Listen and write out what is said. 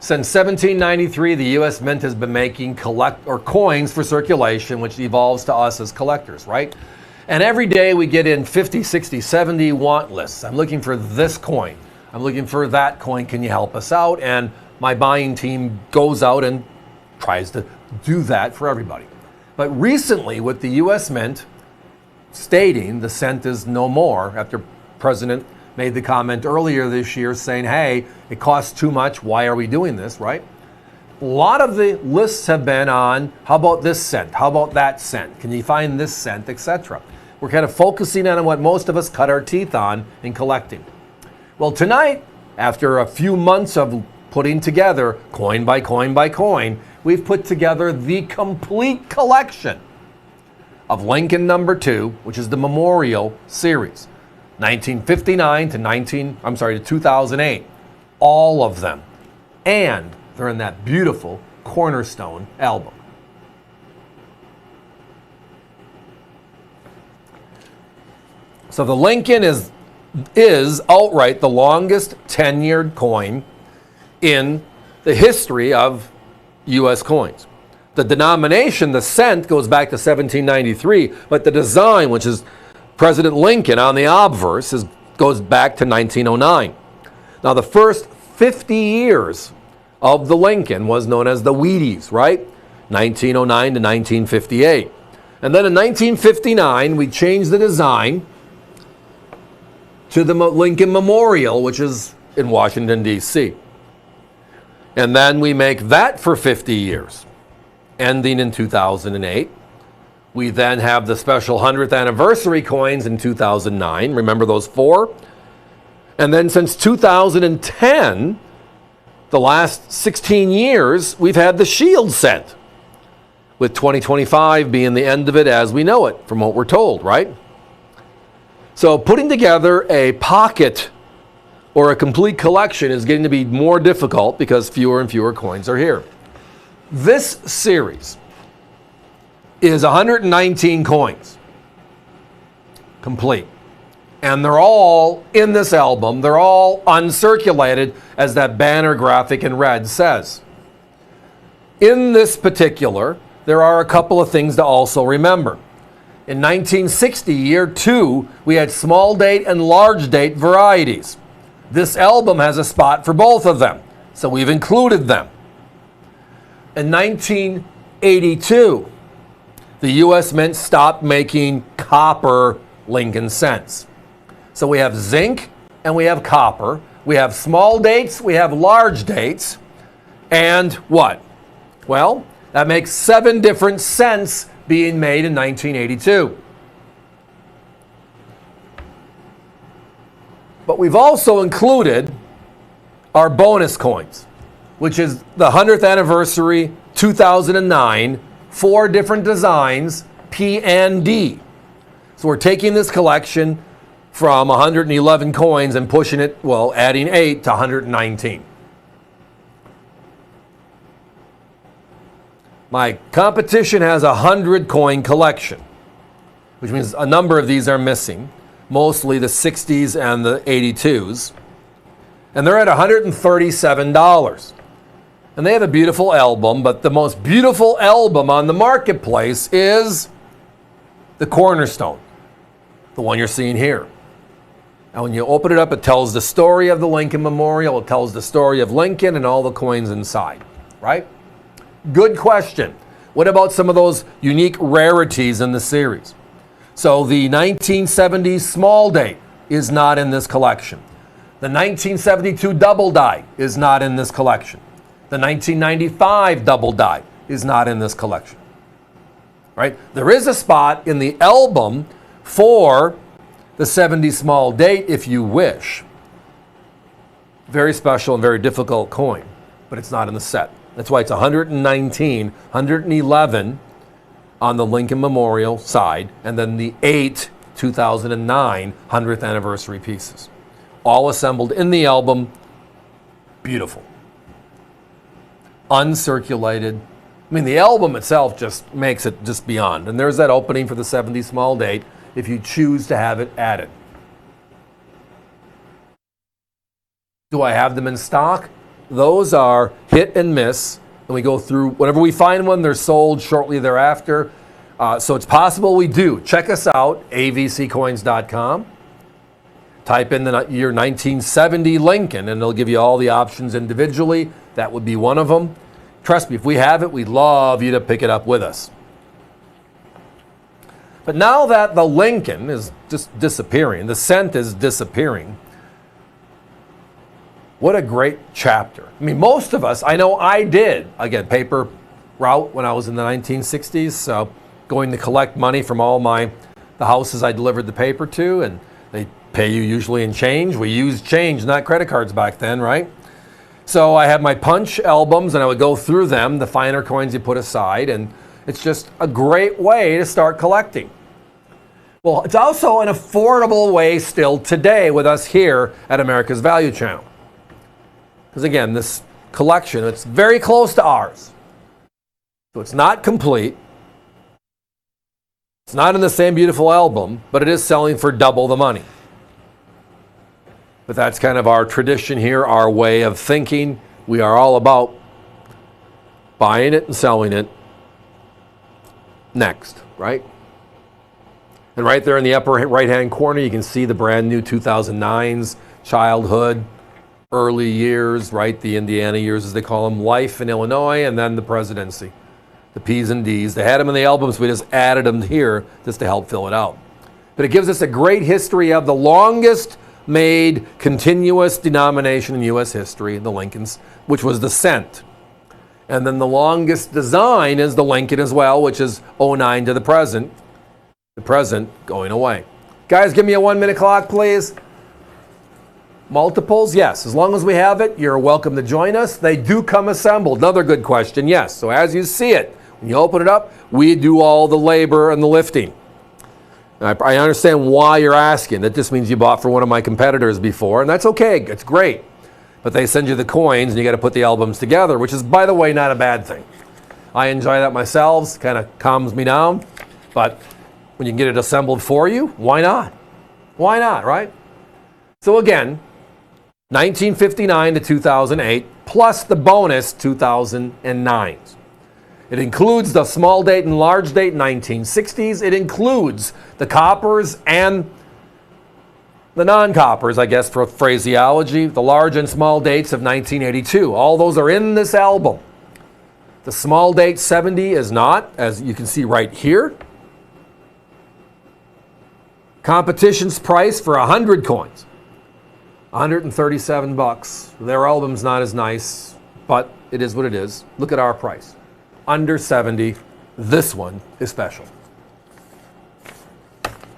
Since 1793, the U.S. Mint has been making coins for circulation, which evolves to us as collectors, right? And every day we get in 50, 60, 70 want lists. I'm looking for this coin. I'm looking for that coin. Can you help us out? And my buying team goes out and tries to do that for everybody. But recently, with the U.S. Mint stating the cent is no more, after President made the comment earlier this year saying, hey, it costs too much, why are we doing this, right? A lot of the lists have been on, how about this cent, how about that cent, can you find this cent, etc. We're kind of focusing on what most of us cut our teeth on in collecting. Well, tonight, after a few months of putting together coin by coin by coin, we've put together the complete collection of Lincoln number 2, which is the Memorial Series. 1959 to 2008. All of them. And they're in that beautiful Cornerstone album. So the Lincoln is outright the longest tenured coin in the history of U.S. coins. The denomination, the cent, goes back to 1793, but the design, which is President Lincoln on the obverse, goes back to 1909. Now, the first 50 years of the Lincoln was known as the Wheaties, right? 1909 to 1958. And then in 1959, we changed the design to the Lincoln Memorial, which is in Washington, D.C. And then we make that for 50 years, ending in 2008. We then have the special 100th anniversary coins in 2009. Remember those 4? And then since 2010, the last 16 years, we've had the Shield cent, with 2025 being the end of it as we know it, from what we're told, right? So putting together a pocket or a complete collection is getting to be more difficult because fewer and fewer coins are here. This series is 119 coins, complete. And they're all in this album. They're all uncirculated, as that banner graphic in red says. In this particular, there are a couple of things to also remember. In 1960, year 2, we had small date and large date varieties. This album has a spot for both of them, so we've included them. In 1982, the U.S. Mint stopped making copper Lincoln cents. So we have zinc and we have copper. We have small dates, we have large dates. And what? Well, that makes 7 different cents being made in 1982. But we've also included our bonus coins, which is the 100th anniversary 2009, 4 different designs, P and D. So we're taking this collection from 111 coins and pushing it, well, adding 8 to 119. My competition has a 100 coin collection, which means a number of these are missing, mostly the 60s and the 82s. And they're at $137. And they have a beautiful album, but the most beautiful album on the marketplace is the Cornerstone, the one you're seeing here. And when you open it up, it tells the story of the Lincoln Memorial. It tells the story of Lincoln and all the coins inside, right? Good question. What about some of those unique rarities in the series? So the 1970s small date is not in this collection. The 1972 double die is not in this collection. The 1995 double die is not in this collection, right? There is a spot in the album for the 70 small date if you wish. Very special and very difficult coin, but it's not in the set. That's why it's 119, 111 on the Lincoln Memorial side, and then the 8 2009 100th anniversary pieces. All assembled in the album. Beautiful. Uncirculated. I mean, the album itself just makes it just beyond. And there's that opening for the 70 small date if you choose to have it added. Do I have them in stock? Those are hit and miss, and we go through, whenever we find one, they're sold shortly thereafter. So it's possible we do. Check us out, avccoins.com. Type in the year 1970 Lincoln, and it'll give you all the options individually. That would be one of them. Trust me, if we have it, we'd love you to pick it up with us. But now that the Lincoln is just disappearing, the cent is disappearing, what a great chapter. I mean, most of us, I know I did, again, paper route when I was in the 1960s, so going to collect money from all the houses I delivered the paper to, and they pay you usually in change. We used change, not credit cards back then, right? So I had my punch albums, and I would go through them, the finer coins you put aside, and it's just a great way to start collecting. Well, it's also an affordable way still today with us here at America's Value Channel. Because again, this collection, it's very close to ours. So it's not complete. It's not in the same beautiful album, but it is selling for double the money. But that's kind of our tradition here, our way of thinking. We are all about buying it and selling it next, right? And right there in the upper right-hand corner, you can see the brand new 2009s, childhood, early years, right? The Indiana years, as they call them, life in Illinois, and then the presidency. The P's and D's. They had them in the albums. We just added them here just to help fill it out. But it gives us a great history of the longest made continuous denomination in U.S. history, the Lincolns, which was the cent. And then the longest design is the Lincoln as well, which is 09 to the present going away. Guys, give me a 1 minute clock, please. Multiples, yes. As long as we have it, you're welcome to join us. They do come assembled. Another good question, yes. So as you see it, when you open it up, we do all the labor and the lifting. I understand why you're asking. That just means you bought for one of my competitors before, and that's okay. It's great. But they send you the coins, and you got to put the albums together, which is, by the way, not a bad thing. I enjoy that myself. Kind of calms me down. But when you can get it assembled for you, why not? Why not, right? So again, 1959 to 2008, plus the bonus 2009. It includes the small date and large date 1960s. It includes the coppers and the non-coppers, I guess, for phraseology, the large and small dates of 1982. All those are in this album. The small date 70 is not, as you can see right here. Competition's price for 100 coins, $137. Their album's not as nice, but it is what it is. Look at our price. Under 70. This one is special.